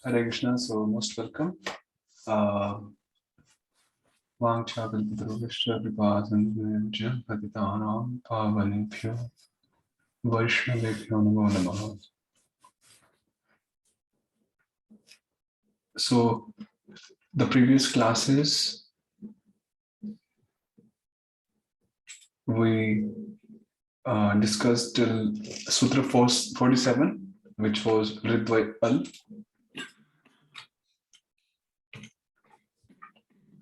Hare Krishna, so most welcome. Vāngcā kalpataruvasya vipāsaṇ patitānaṁ pāvanebhyo vaishnavebhyo namo namaha. So, the previous classes, we discussed till Sūtra 47, which was Ridvai Al.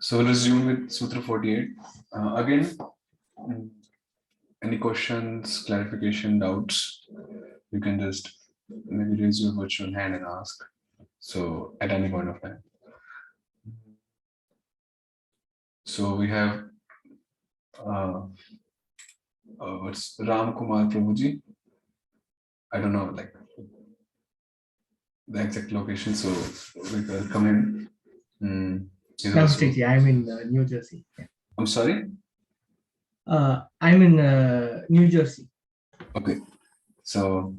So we'll resume with Sūtra 48. Again, any questions, clarification, doubts, you can just maybe raise your virtual hand and ask. So at any point of time. So we have what's Ram Kumar Prabhuji. I don't know like the exact location, so we will come in. I'm in New Jersey. Yeah. I'm sorry? I'm in New Jersey. Okay. So,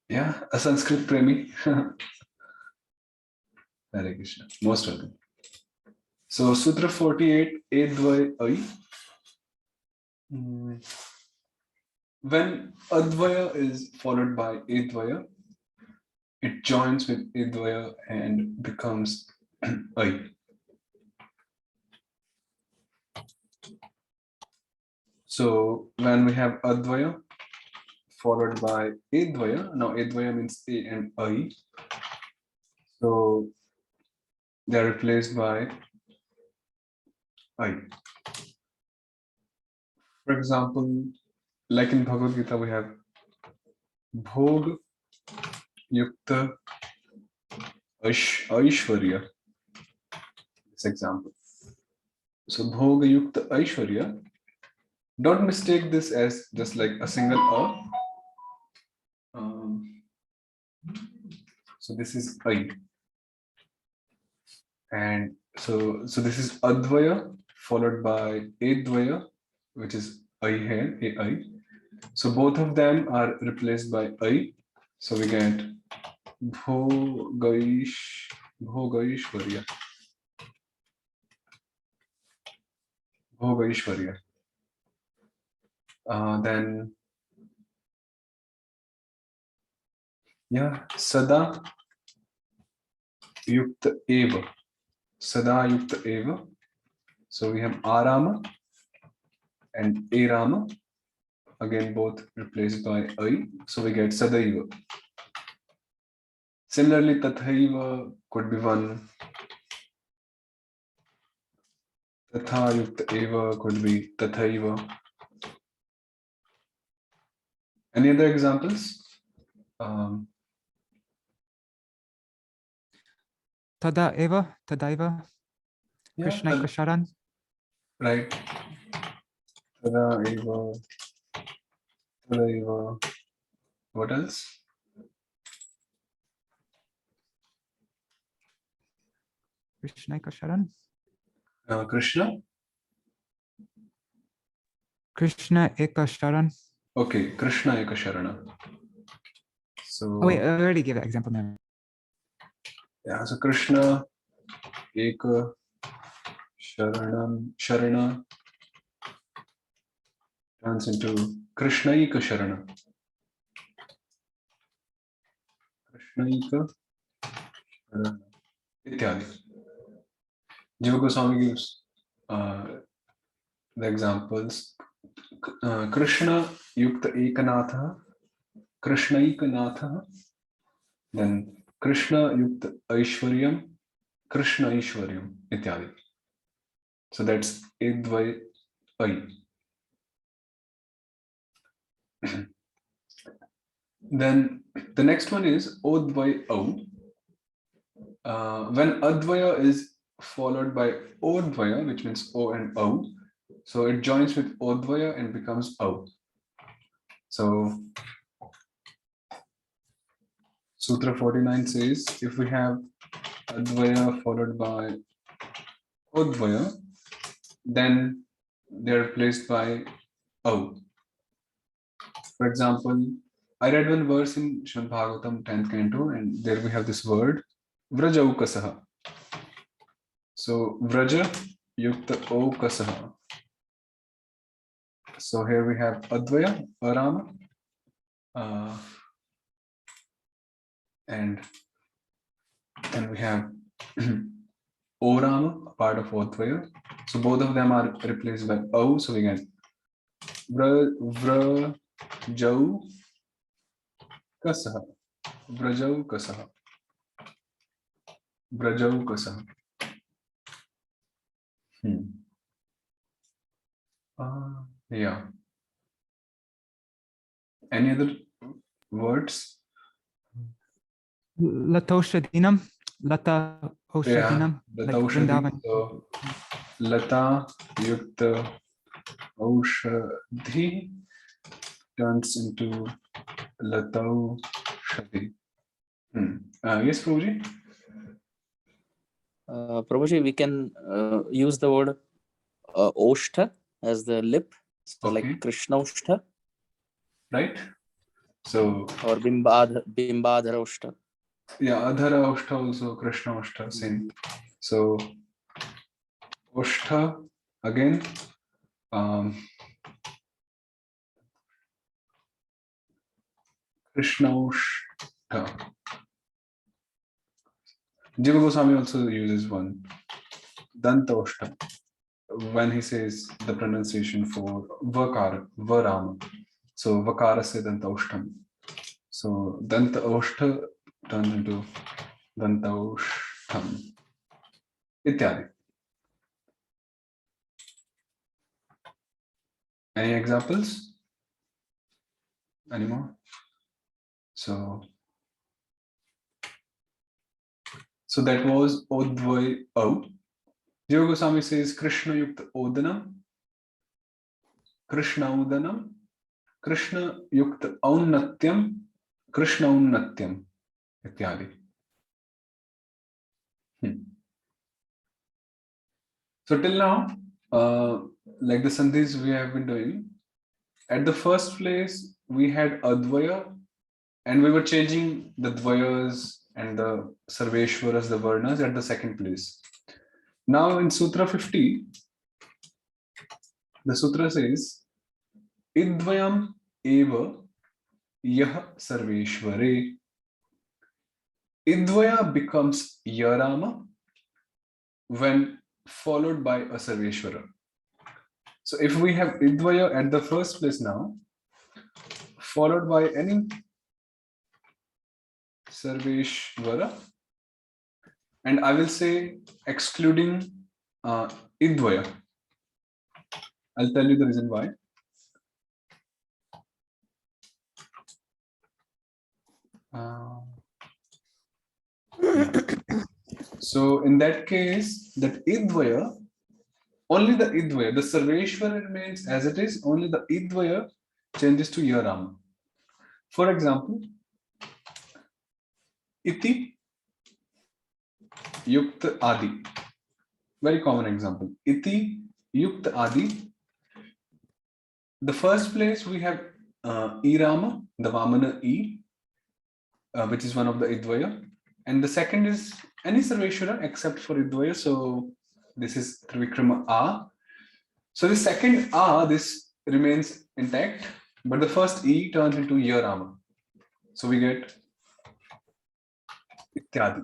yeah, a Sanskrit Premi. Hare Krishna. Most welcome. So, Sūtra 48, Edvai Ai. When Advaya is followed by Edvaya, it joins with Edvaya and becomes Ai. So when we have Advaya followed by Edvaya, now Edvaya means A and I. So they are replaced by I. For example, like in Bhagavad Gita, we have Bhog Yukta Aishwarya. This example. So Bhog Yukta Aishwarya. Don't mistake this as just like a single A. So this is I. And so this is Advaya followed by Edvaya, which is I here, AI. So both of them are replaced by I. So we get Bhogaishwarya. Bhogaishwarya. Then, yeah, Sada Yukta Eva. Sada Yukta Eva. So we have Arama and Arama. Again, both replaced by I. So we get Sadaiva. Similarly, Tathaiva could be one. Tatha Yukta Eva could be Tathaiva. Any other examples? Tada eva, tadaiva, Yeah, Krishna Kasharan. Right. Tada eva, tadaiva. What else? Krishna Kasharan. Krishna? Krishna Ekasharan. Okay, Krishna Eka Sharana. So, Oh, wait, I already gave that example now. yeah, so Krishna Eka Sharana turns into Krishna Eka Sharana. Krishna Eka Sharana. Ityadi. Jīva Gosvāmī gives the examples. Krishna Yukta Ekanatha, Krishna Ekanatha, then Krishna Yukta Aishwaryam, Krishna Aishwaryam, ityadi. So that's Edvai I. Then the next one is Odvai O. When Advaya is followed by Odvaya, which means O and O, so it joins with Odvaya and becomes O. So Sūtra 49 says, if we have Advaya followed by Odvaya, then they're replaced by O. For example, I read one verse in Srimad Bhagavatam 10th canto, and there we have this word Vrajaukasaha. So Vraja Yukta Okasaha. So here we have Advaya, Arama, and we have Orama, a part of Advaya. So both of them are replaced by O. So we get Vrajau Kasaha. Vrajau Kasaha. Vrajau Kasaha. Yeah. Any other words? Lataushadinam. Lata Oshadinam. Lata Like Oshadi. Vrindavan. So Lata Yukta Oshadhi turns into Latau Shadi. Yes, Prabhuji? Prabhuji, we can use the word Oshtha as the lip. So Okay. like Krishna Oshtha Right? So, or Bimbadhara Oshtha. yeah, Adhara Oshtha also, Krishna Oshtha, same. So, Oshtha, again, Krishna Oshtha. Jīva Gosvāmī also uses one, Danta Oshtha, when he says the pronunciation for Vakara, Varama. So, Vakara se Danta Oshtham. So, Danta Oshtha turns into Danta Oshtham. Ityadi. Any examples? Any more? So that was Odvai O. Jīva Gosvāmī says Krishna Yukta Odanam, Krishna Udanam, Krishna Yukta Aunatyam, Krishna Unnatyam, ityadi. So till now, like the sandhis we have been doing, at the first place we had Advaya, and we were changing the Dvayas and the Sarveshwaras, the Varnas, at the second place. Now in Sutra 50, the Sutra says, Idvayam eva yah Sarveshware. Idvaya becomes Yarama when followed by a Sarveshwara. So if we have Idvaya at the first place now, followed by any Sarveshwara, and I will say excluding Idvaya. I'll tell you the reason why. So in that case, that Idvaya, only the Idvaya, the Sarveshwara remains as it is, only the Idvaya changes to Yarama. For example, Iti Yukta Adi. Very common example. Iti Yukta Adi. The first place we have Irama, the Vamana E, which is one of the Idvaya. And the second is any Sarveshwara except for Idvaya. So this is Trivikrama A. So the second A, this remains intact, but the first E turns into Yarama. So we get Ityadi.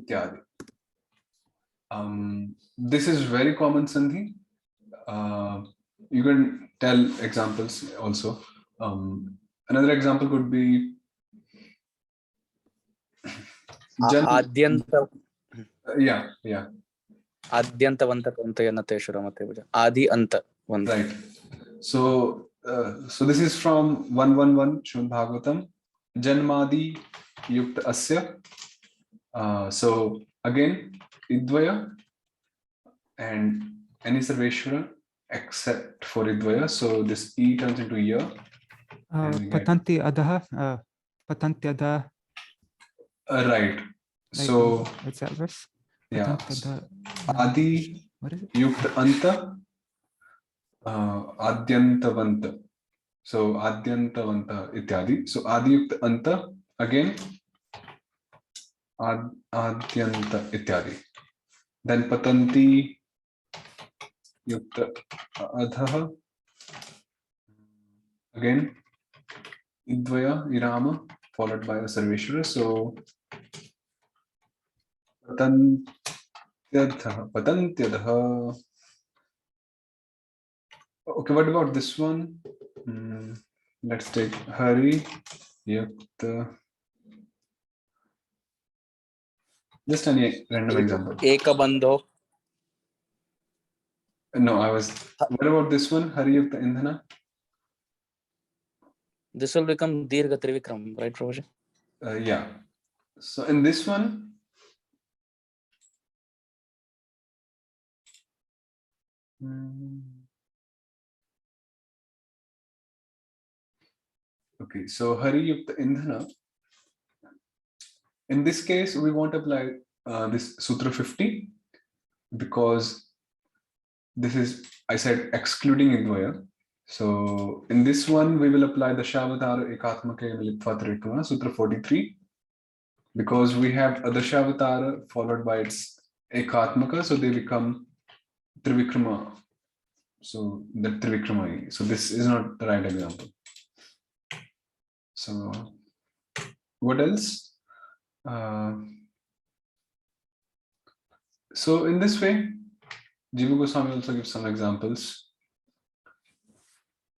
Ityadi. This is very common sandhi. You can tell examples also. Another example could be Adyanta. Yeah. Adyanta Vanta Pantayana Adi Anta Vanta. Right. So this is from 111 Srimad Bhagavatam. Janmadi Yukta Asya. So again, Idvaya and any Sarveshwara except for Idvaya. So this E turns into Ya. Patanti Adaha. Patanti Adaha. Right. Like, so what's that verse? yeah. Patanti Adi what is it? Yukta Anta. Adyantavanta. So adyantavanta ityadi. So adiyukta anta again adyanta ityadi. Then patanti yukta adhaha. Again idvaya irama followed by a sarveshwara. So patantyadha. Okay, what about this one? Let's take Hari Yukta. Just any random example. Ekabandho. No, I was. What about this one? Hari Yukta Indhana? This will become Dirgha Trivikram, right, Prabhuji? Yeah. So in this one, okay, so Hari Yukta Indhana. In this case, we won't apply this Sutra 50 because this is, I said, excluding Idvaya. So in this one, we will apply the Shavatara Ekatmake Militva Trikuna, Sutra 43, because we have a Dashavatara followed by its Ekatmaka, so they become Trivikrama. So the Trivikrama. So this is not the right example. So what else? So in this way, Jīva Gosvāmī also gives some examples.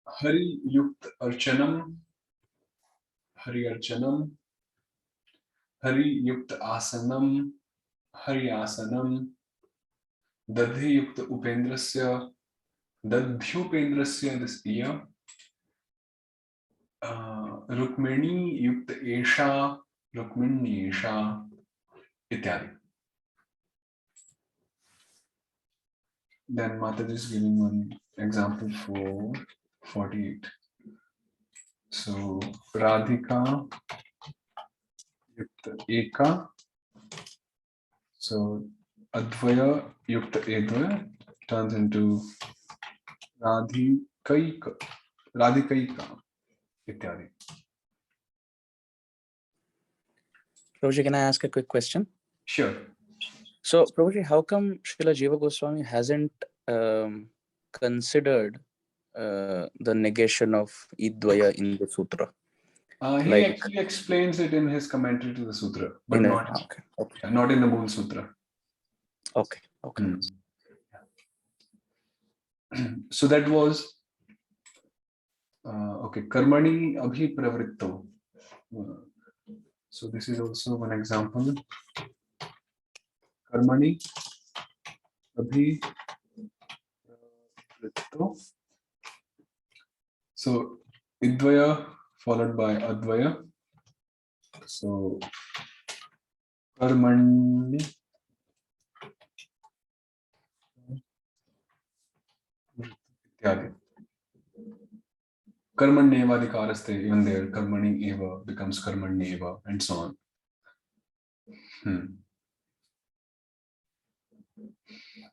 Hari Yukt Archanam, Hari Archanam, Hari Yukt Asanam, Hari Asanam, Dadhi Yukt Upendrasya, Dadhyupendrasya this year, Rukmini Yukt Esha, Rukmini Esha, ityadi. Then Mataji is giving one example for 48. So Radhika Yukta Eka. So Advaya Yukta Edvaya turns into Radhikaika ityadi. Prabhuji, can I ask a quick question? Sure. So, Prabhuji, how come Srila Jīva Gosvāmī hasn't considered the negation of Idvaya in the Sutra? He actually explains it in his commentary to the Sutra, but not in the Mool Sutra. Okay. So that was okay. Karmani abhi pravritto. So this is also one example. Karmani abhi pravritto. So idvaya followed by advaya. So karmani ityadi. Karmanyeva adhikaraste, even there karmani eva becomes karmanyeva and so on.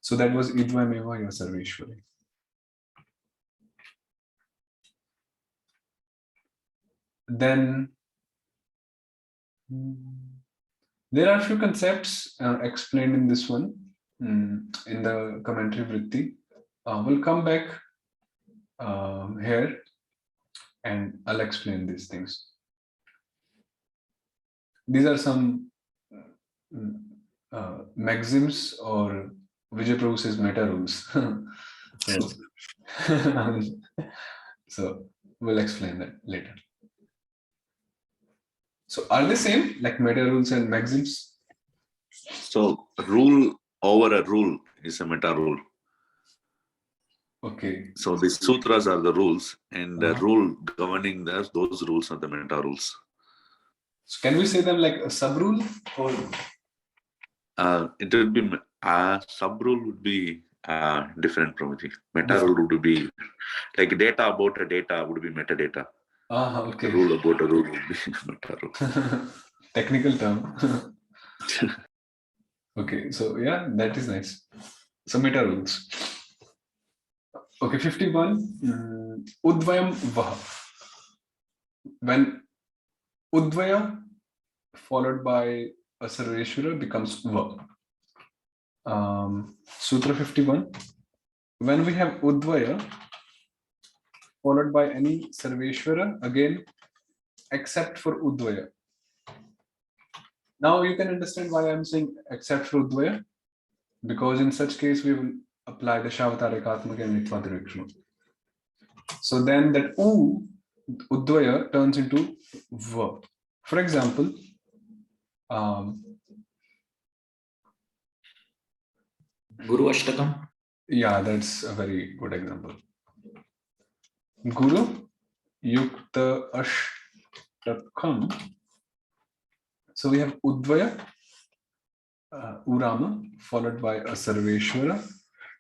So that was idvayameva ya sarveshwari. Then there are a few concepts explained in this one in the commentary vritti. We'll come back here and I'll explain these things. These are some maxims, or Vijay Prabhu says meta rules. So we'll explain that later. So are they same, like meta rules and maxims? So rule over a rule is a meta rule. Okay. So the sutras are the rules, and the rule governing those rules are the meta rules. So can we say them like a sub rule, or it would be a sub rule would be different Prabhuji. Meta rule would be like data about a data would be metadata. Okay. The rule about a rule would be meta rule. Technical term. Okay, so yeah, that is nice. So meta rules. Okay, 51. Udvayam vaha. when Udvaya followed by a Sarveshwara becomes Va. Sutra 51. When we have Udvaya followed by any Sarveshwara, again, except for Udvaya. Now you can understand why I'm saying except for Udvaya, because in such case we will apply the Shavatarikatmaka and Mitva Trivikshma. So then that Udvaya turns into Va. For example, Guru Ashtakam. yeah, that's a very good example. Guru Yukta Ashtakam. So we have Udvaya, Urama, followed by a Sarveshwara.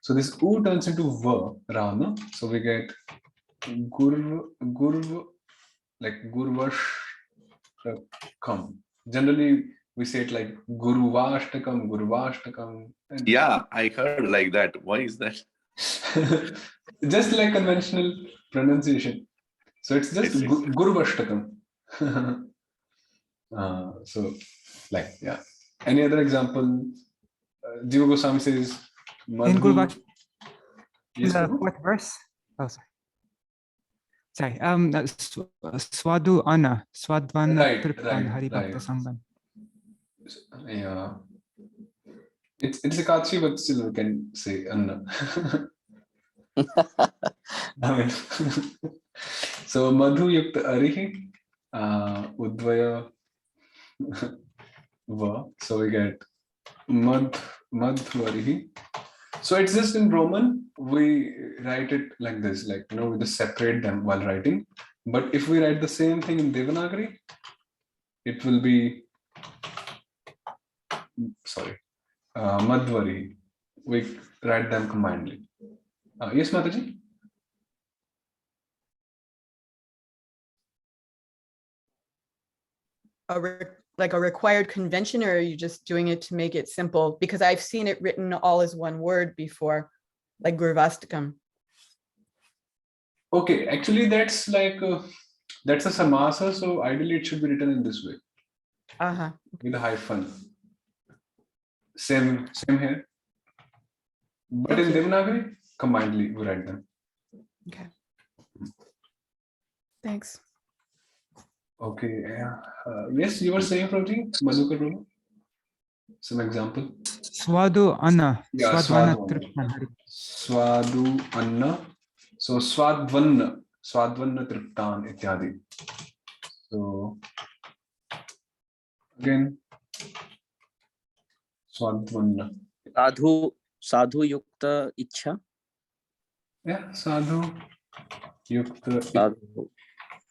So this U turns into Va, Rama. So we get Gurv, like Gurvashtakam. Generally, we say it like Guruvashtakam, Guruvashtakam. Yeah, I heard like that. Why is that? Just like conventional pronunciation. So it's just Guruvashtakam. So, like, yeah. Any other example? Jīva Gosvāmī says, In Gurvash, Yes, the Prabhu? fourth verse. Oh, sorry. Swadu Anna, Swadvana Right, Triptan right, Haribhakta right. Sangam. Yeah. It's a Katsi, but still we can say Anna. I mean, so Madhu Yukta Arihi, Udvaya Va. So we get Madhu Arihi. So it's just in Roman, we write it like this, like, you know, we just separate them while writing. But if we write the same thing in Devanagari, it will be, Madhvari. We write them combinedly. Yes, Mataji? Like a required convention, or are you just doing it to make it simple? Because I've seen it written all as one word before, like Gurvastakam. Okay, actually that's like, that's a samasa, so ideally it should be written in this way, with a hyphen. Same here. But in Devanagari, combinedly we write them. Okay. Thanks. Okay, yes, you were saying, Prabhuji, Madhukar Prabhu? Some example? Swadu Anna, Yeah, Swadvana Swadvanna. Triptan Haribhakta. Swadu Anna. So Swadvanna Triptan Ityadi. So again, Swadvanna. Sadhu Yukta Ichha. Yeah, Sadhu Yukta Sadhu.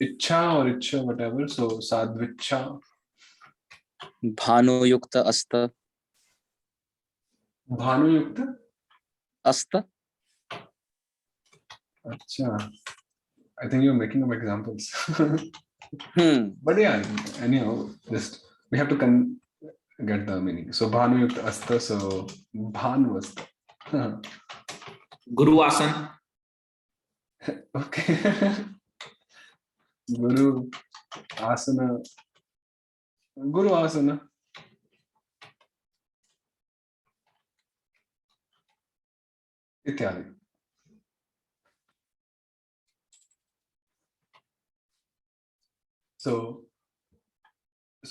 Ichha or Ichha, whatever. So Sadvichha. Bhanu Yukta Asta. Bhanu Yukta? Asta. Acha. I think you're making up examples. Hmm. But yeah, anyhow, just we have to get the meaning. So Bhanu Yukta Asta, so Bhanu Asta. Guru Asan. Okay. Guru Asana. Guru Asana. Ityadi. So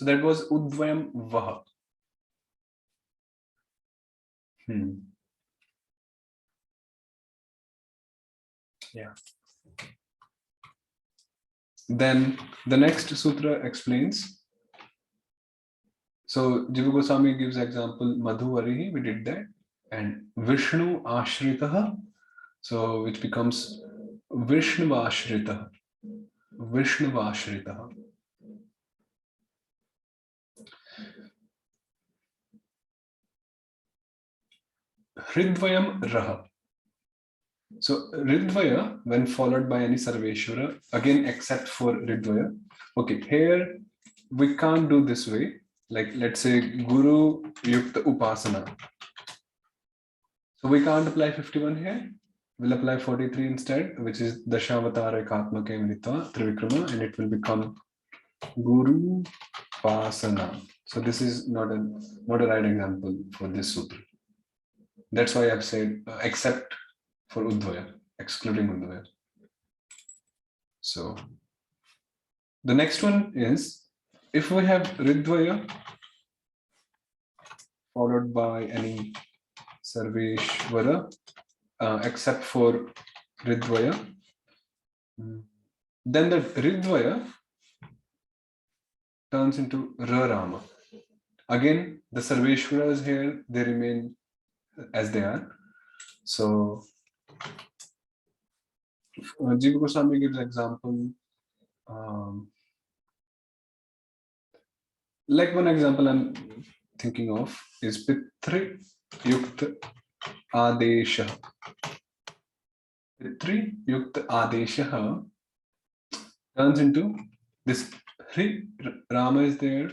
that was Udvayam Vaha. Yeah. Then the next sutra explains. So Jīva Gosvāmī gives example Madhuvarihi, we did that, and Vishnu Ashritaha, so which becomes Vishnuvashritaha. Vishnuvashritaha. Hridvayam Raha. So Ridvaya, when followed by any Sarveshwara, again except for Ridvaya. Okay, here we can't do this way. Like let's say Guru Yukta Upasana. So we can't apply 51 here. We'll apply 43 instead, which is Dashavatara Ekatmaka Mritva Trivikrama, and it will become Guru Pasana. So this is not a right example for this sutra. That's why I've said except for Udvaya, excluding Udvaya. So the next one is if we have Ridvaya followed by any Sarveshvara except for Ridvaya, then the Ridvaya turns into Rama. Again, the Sarveshvaras here, they remain as they are. So Jīva Gosvāmī gives example. Like one example I'm thinking of is Pitri Yukta Adesha. Pitri Yukta Adesha turns into this Rama is there,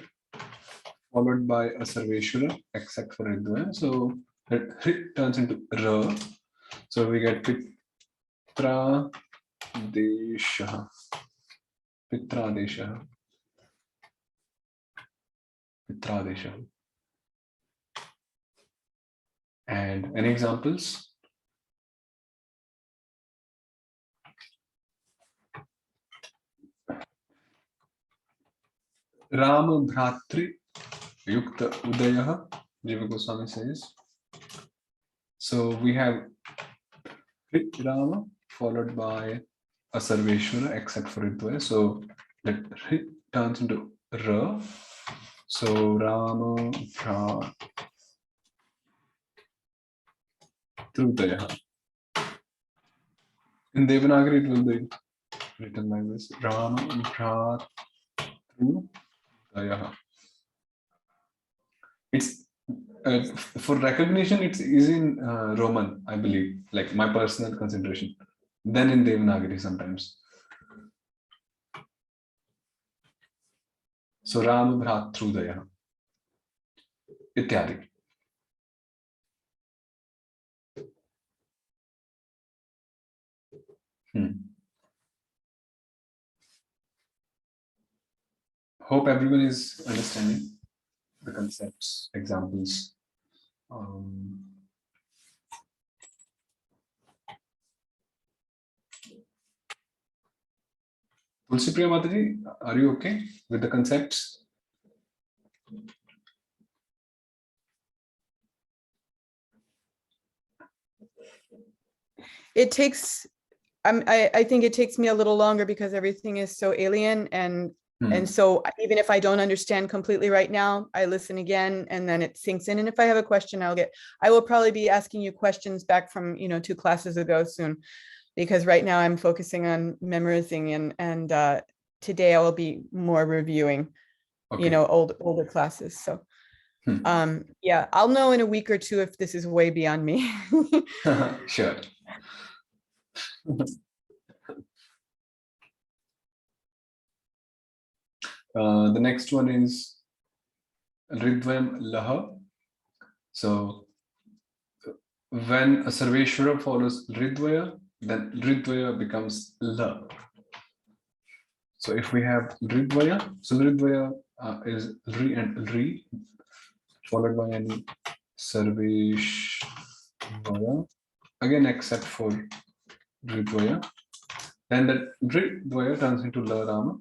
followed by a Sarveshvara, except for Ridvaya. So that turns into Ra. So we get Pitra Desha. Pitra Desha. Pitra Desha. And any examples? Rama Bhratri Yukta Udaya, Jīva Gosvāmī says. So we have Rama followed by a Sarveshvara except for Ridvaya. So that turns into Ra. So Rama Bhratrudaya. In Devanagari it will be written like this. Rama Bhratrudaya. It's for recognition, it's easy in Roman, I believe, like my personal consideration. Then in Devanagari sometimes. So Ram Bhratrudaya. Ityadi. Hope everyone is understanding the concepts, examples. Tulsi Priya Mataji, are you okay with the concepts? It takes, I think it takes me a little longer because everything is so alien, and so even if I don't understand completely right now, I listen again and then it sinks in. And if I have a question, I will probably be asking you questions back from 2 classes ago soon, because right now I'm focusing on memorizing, and today I will be more reviewing, older classes. So yeah, I'll know in a week or 2 if this is way beyond me. Sure. The next one is Ridvayam Laha. So when a Sarveshvara follows Ridvaya, then Ridvaya becomes La. So if we have Ridvaya, so Ridvaya is Ri and Ri, followed by any Sarveshvara, again except for Ridvaya, then that Ridvaya turns into La Rama.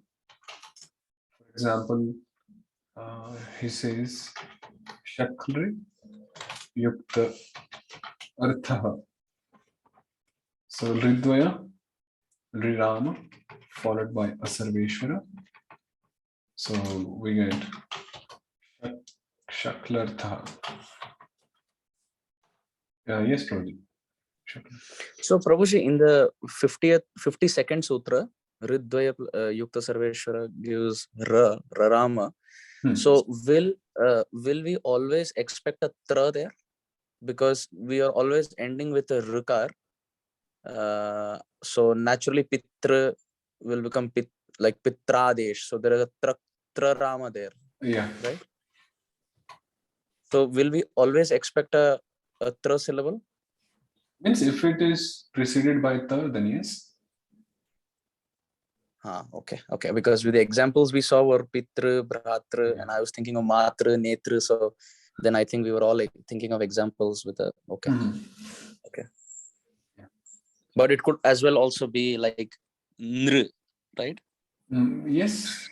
For example, he says Shakri Yukta Artha. So Ridvaya, Rirama, followed by a Sarveshvara. So we get Shaklartha. Yes, Prabhuji. So Prabhuji, in the 52nd Sutra, Ridvaya Yukta Sarveshvara gives Rarama. So will we always expect a tra there? Because we are always ending with a rukar. So naturally Pitra will become like Pitradesh. So there is a tra Rama there. Yeah. Right? So will we always expect a tra syllable? Means if it is preceded by ta, then yes. Okay. Because with the examples we saw were Pitra, Bhratra, and I was thinking of Matra, Netra. So then I think we were all like thinking of examples with a okay. Okay. But it could as well also be like Nr, right? Yes.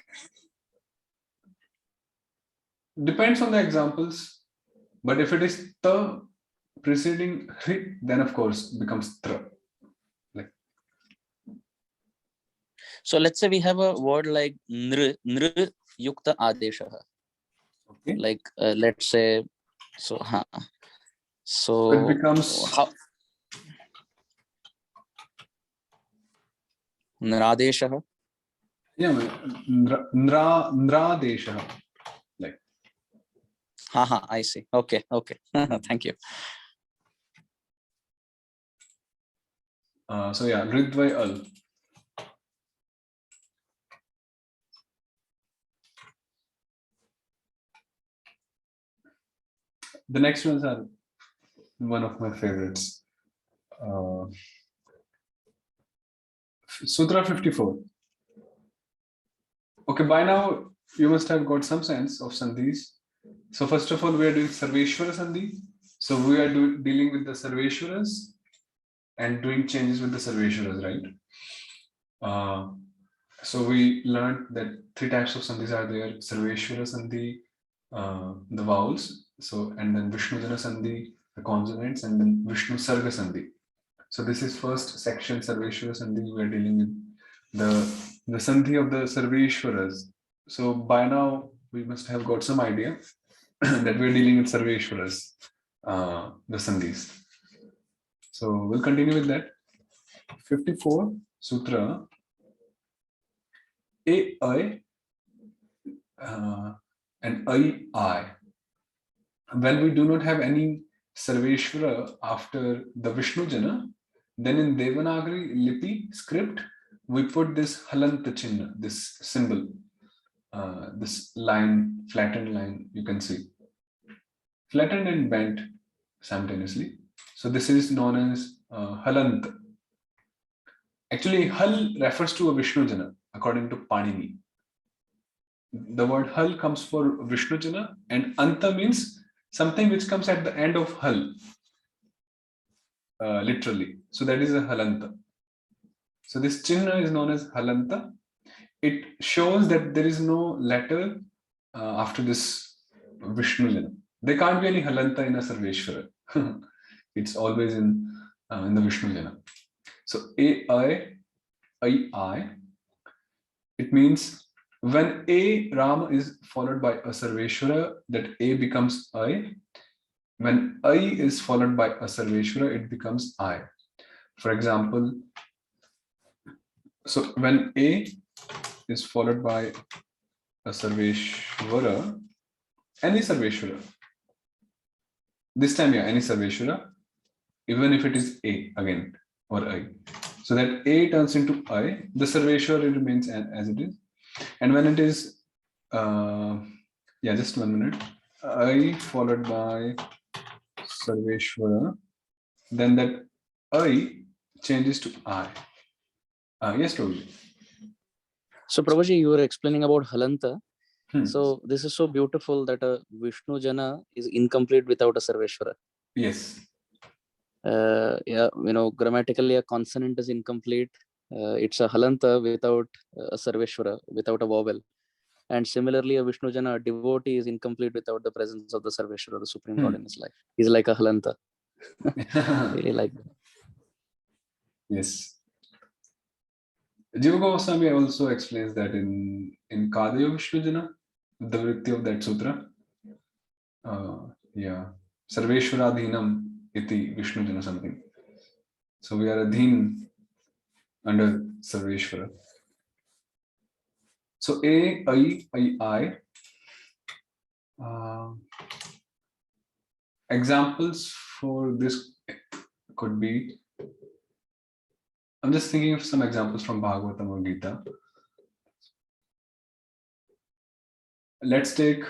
Depends on the examples. But if it is ta preceding hri, then of course becomes tra. So let's say we have a word like Nr yukta adesha. Okay. Like let's say, so it becomes how Nradesha. Yeah, nra desha. Like I see. Okay. Thank you. so yeah, ridvai al. The next ones are one of my favorites. Sutra 54. Okay, by now you must have got some sense of sandhis. So first of all, we are doing Sarveshwara Sandhi. So we are dealing with the Sarveshwaras and doing changes with the Sarveshwaras, right? So we learned that 3 types of sandhis are there: Sarveshwara Sandhi, the vowels, so and then Vishnujana Sandhi, the consonants, and then Vishnu Sarga Sandhi. So this is first section, Sarveshwara Sandhi. We are dealing with the Sandhi of the Sarveshwaras. So by now we must have got some idea that we are dealing with Sarveshwaras, the Sandhis. So we'll continue with that. 54 Sutra. I and I. When we do not have any Sarveshwara after the Vishnu Jana, then in Devanagari Lipi script, we put this Halanta Chinna, this symbol, this line, flattened line, you can see. Flattened and bent simultaneously. So this is known as Halant. Actually, Hal refers to a Vishnu Jana, according to Panini. The word Hal comes for Vishnu Jana, and Anta means something which comes at the end of Hal, literally. So that is a Halanta. So this Chinna is known as Halanta. It shows that there is no letter after this Vishnu Jana. There can't be any Halanta in a Sarveshwara. It's always in the Vishnu Jana. So I, it means when A Rama is followed by a Sarveshwara, that A becomes I. When I is followed by a Sarveshwara, it becomes I. For example, so when A is followed by a Sarveshwara, any Sarveshwara, this time, yeah, any Sarveshwara, even if it is A again or I. So that A turns into I, the Sarveshwara remains as it is. And when it is, just 1 minute, I followed by Sarveshwara, then that I changes to I. Yes, Prabhuji. So Prabhuji, you were explaining about Halanta. So this is so beautiful that a Vishnu Jana is incomplete without a Sarveshwara. Yes. Grammatically a consonant is incomplete. It's a Halanta without a Sarveshwara, without a vowel. And similarly, a Vishnu Jana, a devotee, is incomplete without the presence of the Sarveshwara, the Supreme God in his life. He's like a Halanta. Really like that. Yes. Jīva Gosvāmī also explains that in Kadayo Vishnu Jana, the vritti of that sutra. Sarveshwaradhinam iti Vishnu Jana something. So we are adhin under Sarveshwara. So I. Examples for this could be, I'm just thinking of some examples from Bhagavatam or Gita. Let's take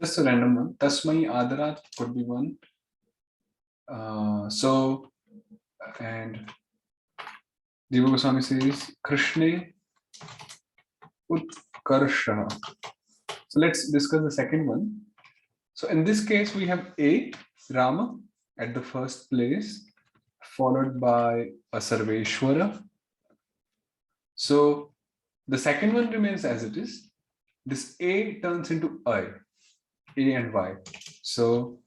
Just a random one. Tasmai Adarat could be one. So, and Jīva Gosvāmī says, Krishne Utkarsha. So let's discuss the second one. So in this case, we have A, Rama, at the first place, followed by a Sarveshwara. So the second one remains as it is. This A turns into I, A and Y. So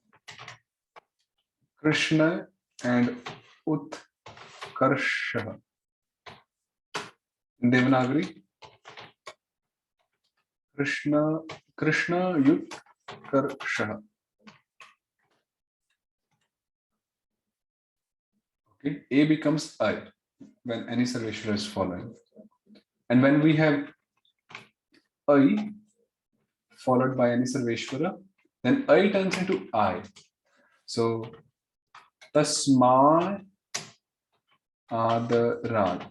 Krishna and Utkarsha. In Devanagari, Krishna Utkarsha. Okay, A becomes I when any Sarveshwara is following. And when we have I followed by any Sarveshwara, then I turns into I. So Tasmai Adarat.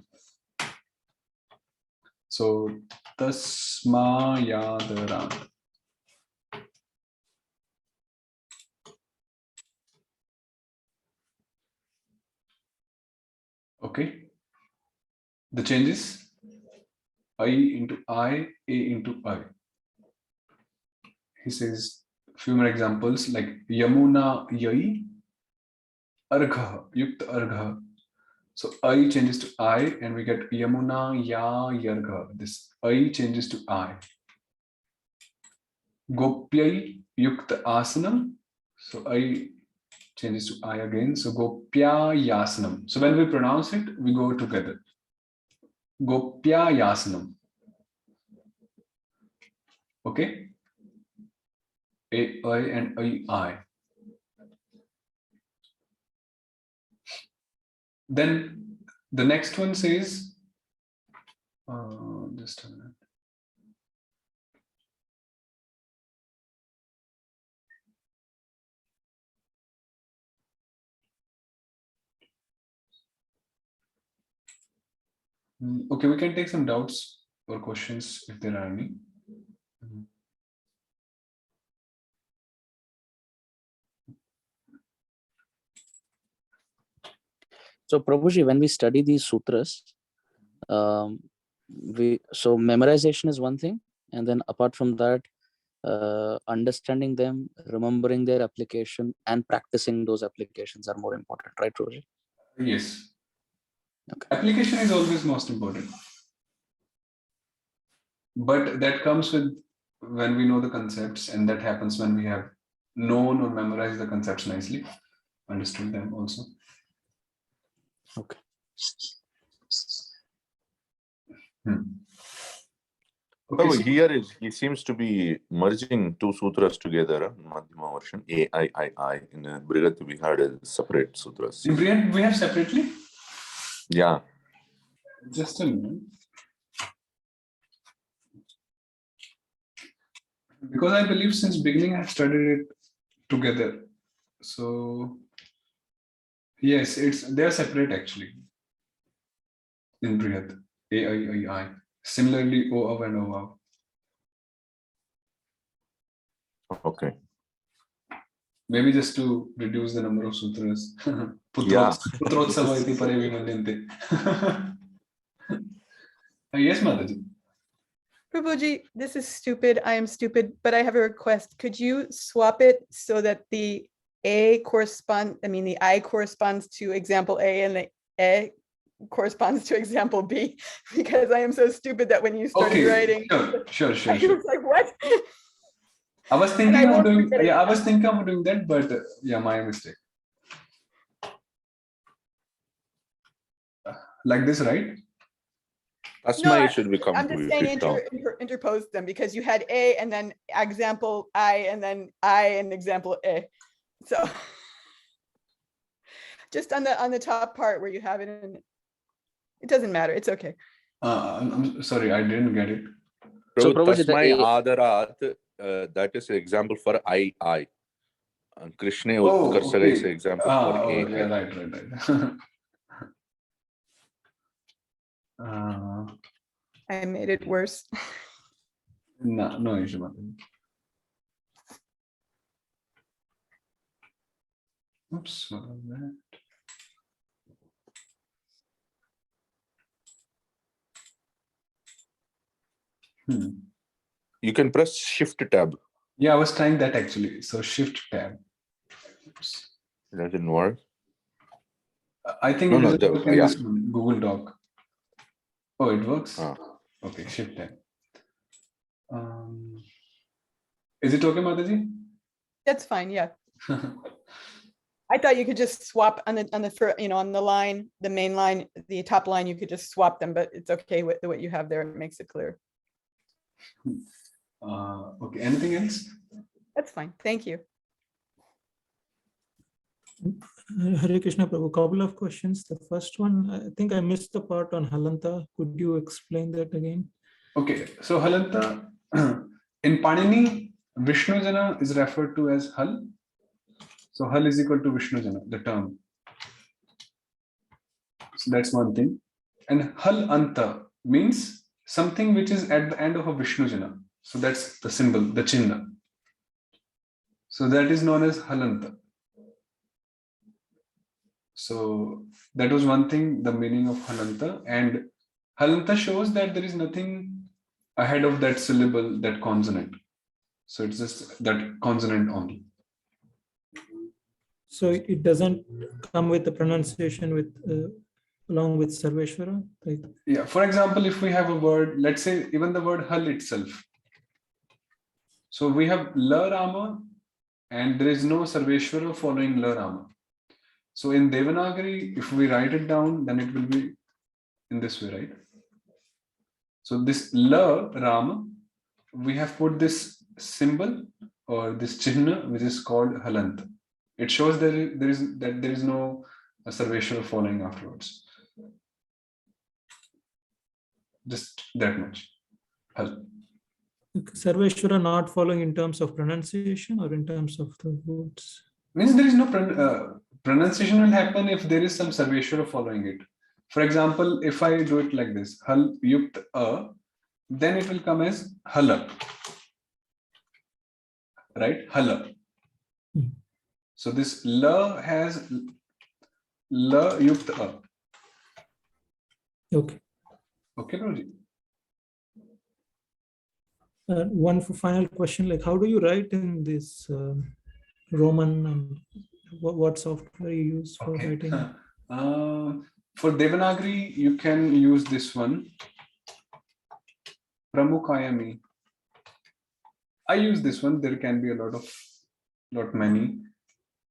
So Tasmayadarat. Okay. The changes I into I, A into I. He says few more examples like Yamuna Yai, Argha, Yukta Argha. So I changes to I and we get Yamuna Ya Yargha. This I changes to I. Gopyai Yukta Asanam. So I changes to I again. So Gopya Yasanam. So when we pronounce it, we go together. Gopya Yasanam. Okay. A, I and I. Then the next one says, just a minute. Okay, we can take some doubts or questions if there are any. So Prabhuji, when we study these sutras, so memorization is one thing, and then apart from that, understanding them, remembering their application, and practicing those applications are more important, right, Prabhuji? Yes. Okay. Application is always most important. But that comes with when we know the concepts, and that happens when we have known or memorized the concepts nicely, understood them also. Okay. Okay, So so here he seems to be merging two sutras together, Madhyama version, I. In Brihat we had separate sutras. in Brihat we have separately? Yeah. Just a minute. Because I believe since beginning I've studied it together. So yes, they're separate actually in Brihat. I. Similarly, O and O. Okay. Maybe just to reduce the number of sutras. Yeah. Putrotsava iti pare vimanyante. Yes, Mataji. Prabhuji, this is stupid. I am stupid, but I have a request. Could you swap it so that the I corresponds to example A and the E corresponds to example B? Because I am so stupid that when you started writing, Sure. I was like, what? I was And I thinking of won't doing, forget it. I was thinking of doing that, but my mistake. Like this, right? Tasmai should become I'm just saying interpose them because you had A and then example I and then I and example A. So just on the top part where you have it in, it doesn't matter. It's okay. I'm sorry, I didn't get it. So Prabhuji, Tasmai Adarat, that is an example for I. Krishna Utkarsaga is an example for A. Yeah, right. I made it worse. No issue. Oops, what was that? You can press Shift tab. Yeah, I was trying that actually. So Shift tab. Oops. It doesn't work. I think No, it no, doesn't work in yeah. this one, Google Doc. Oh, it works? Ah. Okay, Shift tab. Is it okay, Mataji? That's fine, yeah. I thought you could just swap on the line, the main line, the top line, you could just swap them, but it's okay with what you have there. It makes it clear. Okay, anything else? That's fine. Thank you. Hare Krishna Prabhu, couple of questions. The first one, I think I missed the part on Halanta. Could you explain that again? Okay, so Halanta, in Panini, Vishnu Jana is referred to as Hal. So Hal is equal to Vishnu Jana, the term. So that's one thing. And Hal Anta means something which is at the end of a Vishnu Jana. So that's the symbol, the Chinna. So that is known as Halanta. So that was one thing, the meaning of Halanta. And Halanta shows that there is nothing ahead of that syllable, that consonant. So it's just that consonant only. So it doesn't come with the pronunciation with along with Sarveshwara? Right? Yeah, for example, if we have a word, let's say even the word Hal itself. So we have La Rama and there is no Sarveshwara following La Rama. So in Devanagari, if we write it down, then it will be in this way, right? So this La Rama, we have put this symbol or this Chihna, which is called Halanta. It shows that there is no Sarveshwara following afterwards. Just that much. Hal. Sarveshwara not following in terms of pronunciation or in terms of the words? Means there is no pronunciation will happen if there is some Sarveshwara following it. For example, if I do it like this, Hal Yukt A, then it will come as Hala. Right? Hala. So this La has La Yukt A. Okay. Okay, Roji. One final question, like how do you write in this Roman and what software you use for writing? For Devanagari, you can use this one, Pramukhayami. I use this one. There can be a lot many.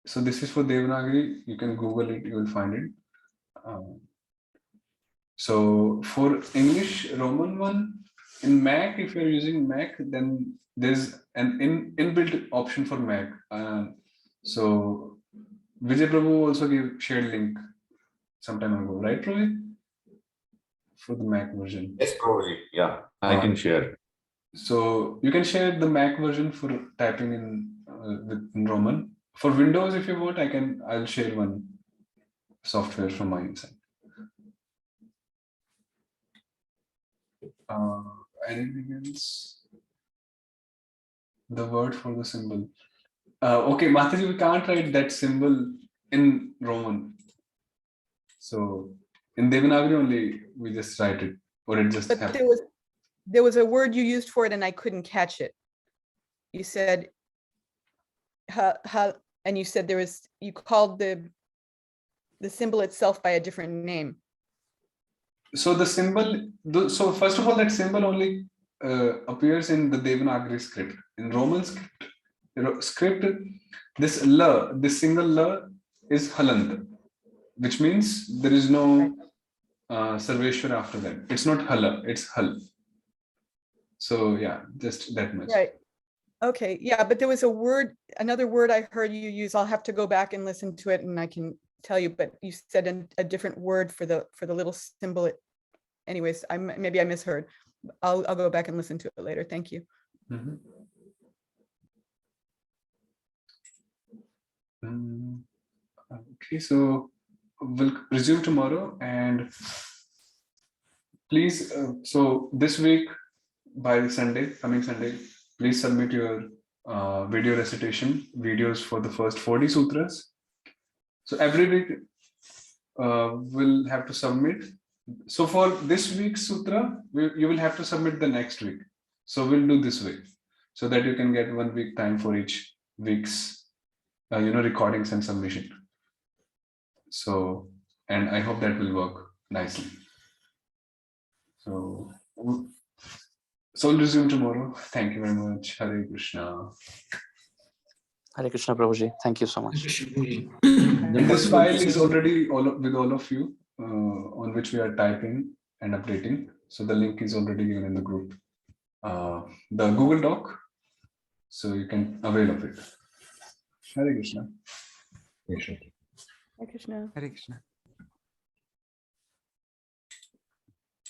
So this is for Devanagari. You can Google it. You will find it. So for English Roman one, in Mac, if you're using Mac, then there's an inbuilt option for Mac. So Vijay Prabhu also shared link some time ago, right, Rohit? For the Mac version. Yes, probably. Yeah, I can share. So you can share the Mac version for typing in Roman. For Windows, if you want, I'll share one software from my side. Anything else? The word for the symbol. Okay, Mataji, we can't write that symbol in Roman. So in Devanagari only we just write it, or it just But happens. there was a word you used for it and I couldn't catch it. You said and you said you called the symbol itself by a different name. So the symbol, so first of all, that symbol only appears in the Devanagari script. In Roman script, this single la is Halanta, which means there is no Sarveshwara after that. It's not Hala, it's Hal. So yeah, just that much. Right. Okay, yeah, but there was another word I heard you use. I'll have to go back and listen to it and I can tell you, but you said a different word for the little symbol. Anyways, maybe I misheard. I'll go back and listen to it later. Thank you. Mm-hmm. Okay, so we'll resume tomorrow, and please, so this week by coming Sunday, please submit your video recitation videos for the first 40 sutras, So every week we'll have to submit. So for this week's sutra, you will have to submit the next week. So we'll do this way, so that you can get 1 week time for each week's recordings and submission. So, and I hope that will work nicely. So we'll resume tomorrow. Thank you very much. Hare Krishna. Hare Krishna, Prabhuji. Thank you so much. And this file is already with all of you, on which we are typing and updating. So the link is already given in the group, the Google Doc, so you can avail of it. Hare Krishna. Hare Krishna. Hare Krishna.